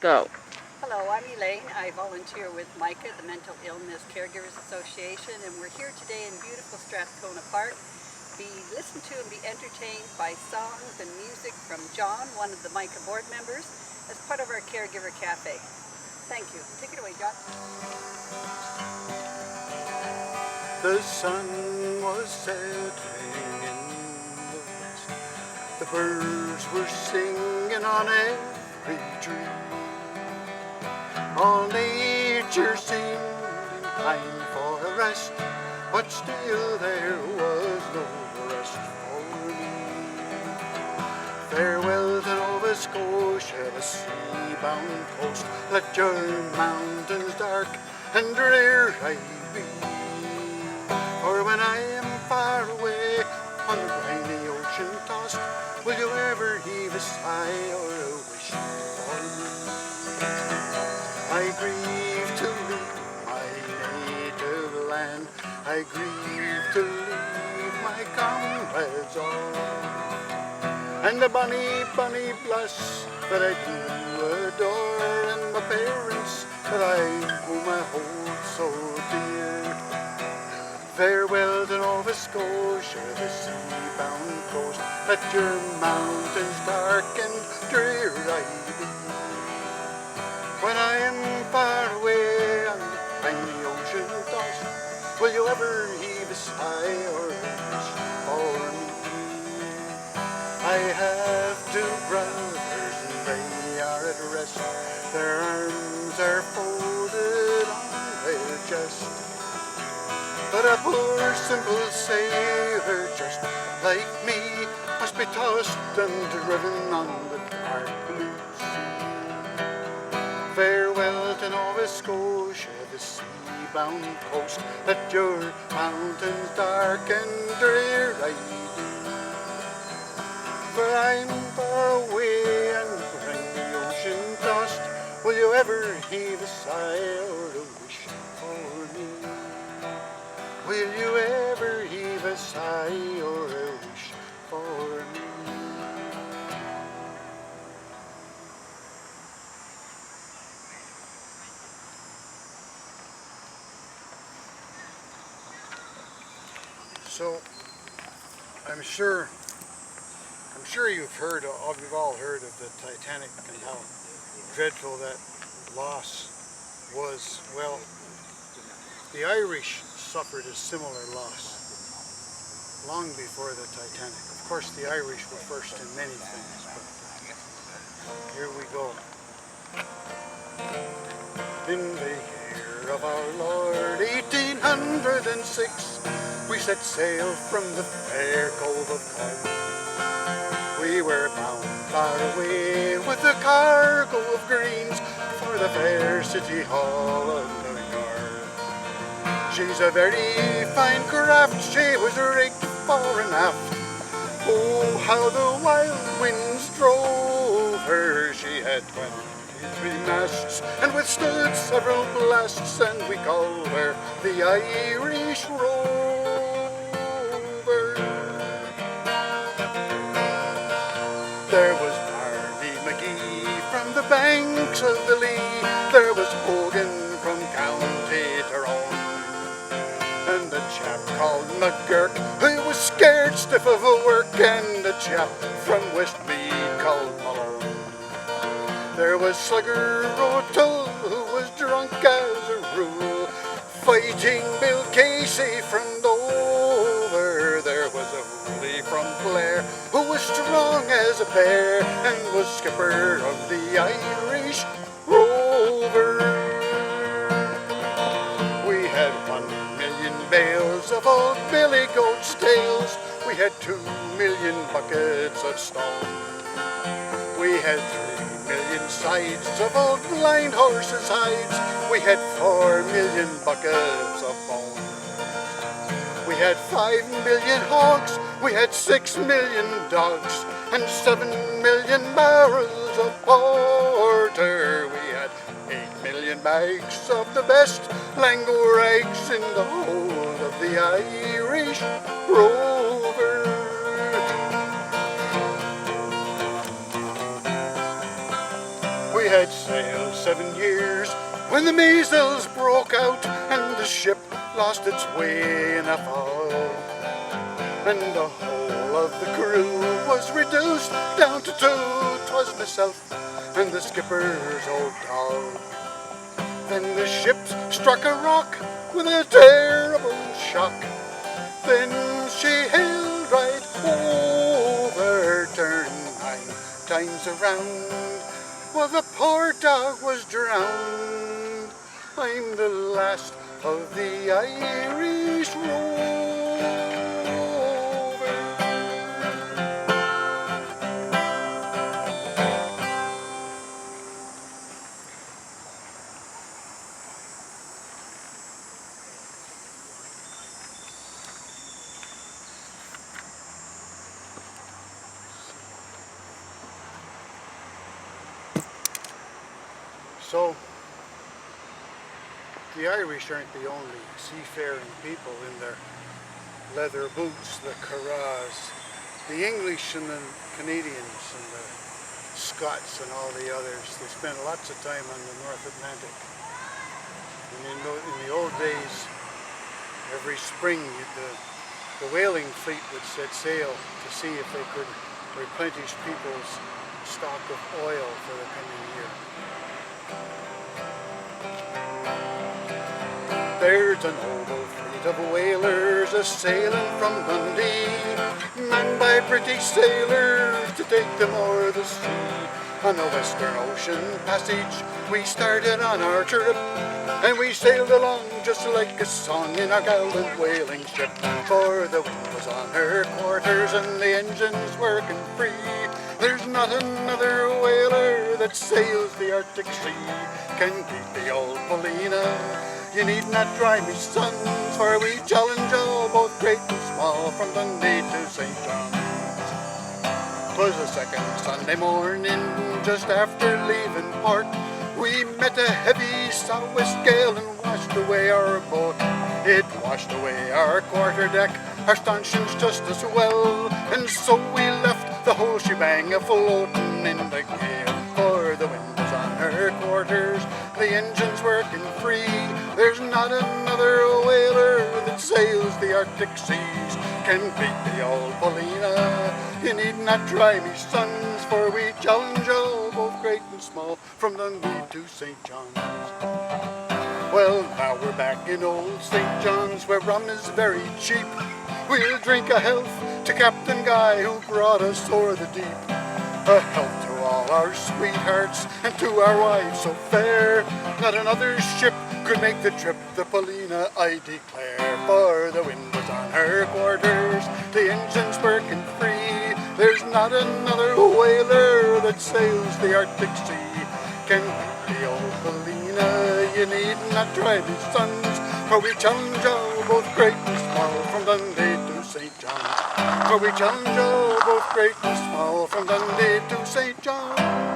Go. Hello, I'm Elaine. I volunteer with MICA, the Mental Illness Caregivers Association, and we're here today in beautiful Strathcona Park. Be listened to and be entertained by songs and music from John, one of the MICA board members, as part of our Caregiver Cafe. Thank you. Take it away, John. The sun was setting in the west. The birds were singing on every tree. All nature seemed inclined for a rest, but still there was no rest for me. Farewell to Nova Scotia, the sea-bound coast. Let your mountains dark and drear I be. For when I am far away on the briny ocean tossed, will you ever heave a sigh or a wish for me? I grieve to leave my native land. I grieve to leave my comrades all. And the bonny, bonny lass that I do adore, and my parents that whom I hold so dear. Farewell to Nova Scotia, the sea-bound coast. Let your mountains dark and drear I be. When I am far away on the briny ocean tossed, will you ever heave a sigh or a wish for me? I have two brothers and they are at rest. Their arms are folded on their chest. But a poor simple sailor just like me must be tossed and driven on the dark blue sea. Farewell to Nova Scotia, the sea-bound coast. Let your mountains dark and drear I be. For I'm far away and bring the ocean tossed. Will you ever heave a sigh or a wish for me? Will you ever heave a sigh or a wish for me? So, I'm sure you've all heard of the Titanic and how dreadful that loss was. Well, the Irish suffered a similar loss long before the Titanic. Of course, the Irish were first in many things, but here we go. In the year of our Lord 1806, we set sail from the fair Cove of Cod. We were bound far away with a cargo of greens for the fair city hall of New York. She's a very fine craft, she was rigged fore and aft. Oh, how the wild winds drove her. She had 23 masts and withstood several blasts, and we called her the Irish Rover. There was Darby McGee from the banks of the Lee. There was Hogan from County Tyrone, and a chap called McGurk who was scared stiff of work, and a chap from Westmeath called Malone. There was Slugger O'Toole who was drunk as a rule, fighting Bill Casey from Dover. There was a Woolley from Clare who was strong as a bear and was skipper of the Irish Rover. We had 1,000,000 bales of old billy goat's tails. We had 2,000,000 buckets of stone. We had 3,000,000 sides of old blind horses' hides. We had 4,000,000 buckets of bone. We had 5,000,000 hogs, we had 6,000,000 dogs, and 7,000,000 barrels of porter. We had 8,000,000 bags of the best Lango rags in the hold of the Irish Rover. We had sailed 7 years when the measles broke out and the ship lost its way in a fall. And the whole of the crew was reduced down to 2. 'Twas myself and the skipper's old dog. Then the ship struck a rock with a terrible shock. Then she hailed right over, turned 9 times around. Well, the poor dog was drowned. I'm the last of the Irish Rovers. So, the Irish aren't the only seafaring people in their leather boots, the Carras. The English and the Canadians and the Scots and all the others, they spend lots of time on the North Atlantic. And in the old days, every spring the whaling fleet would set sail to see if they could replenish people's stock of oil for the coming year. There's a noble fleet of whalers a-sailing from Dundee, manned by British sailors to take them o'er the sea. On the Western Ocean Passage we started on our trip, and we sailed along just like a song in our gallant whaling ship. For the wind was on her quarters and the engines working free. There's not another whaler that sails the Arctic Sea can beat the old Paulina. You need not try me, sons, for we challenge all, both great and small, from Dundee to St. John's. 'Twas the second Sunday morning, just after leaving port. We met a heavy southwest gale and washed away our boat. It washed away our quarterdeck, our stanchions just as well, and so we left the whole shebang a-floating in the gale. For the wind was on her quarters, the engines working free. There's not another whaler that sails the Arctic seas can beat the old Paulina. You need not try me, sons, for we challenge all, both great and small, from Dundee to St. John's. Well, now we're back in old St. John's, where rum is very cheap. We'll drink a health to Captain Guy, who brought us o'er the deep. A health to all our sweethearts and to our wives so fair. Not another ship could make the trip, the Paulina, I declare. For the wind was on her quarters, the engines working free. There's not another whaler that sails the Arctic Sea can beat the old Paulina. You need not try me, sons, for we challenge all, both great and small, from Dundee to St. John's. For we challenge all, both great and small, from Dundee to St. John's.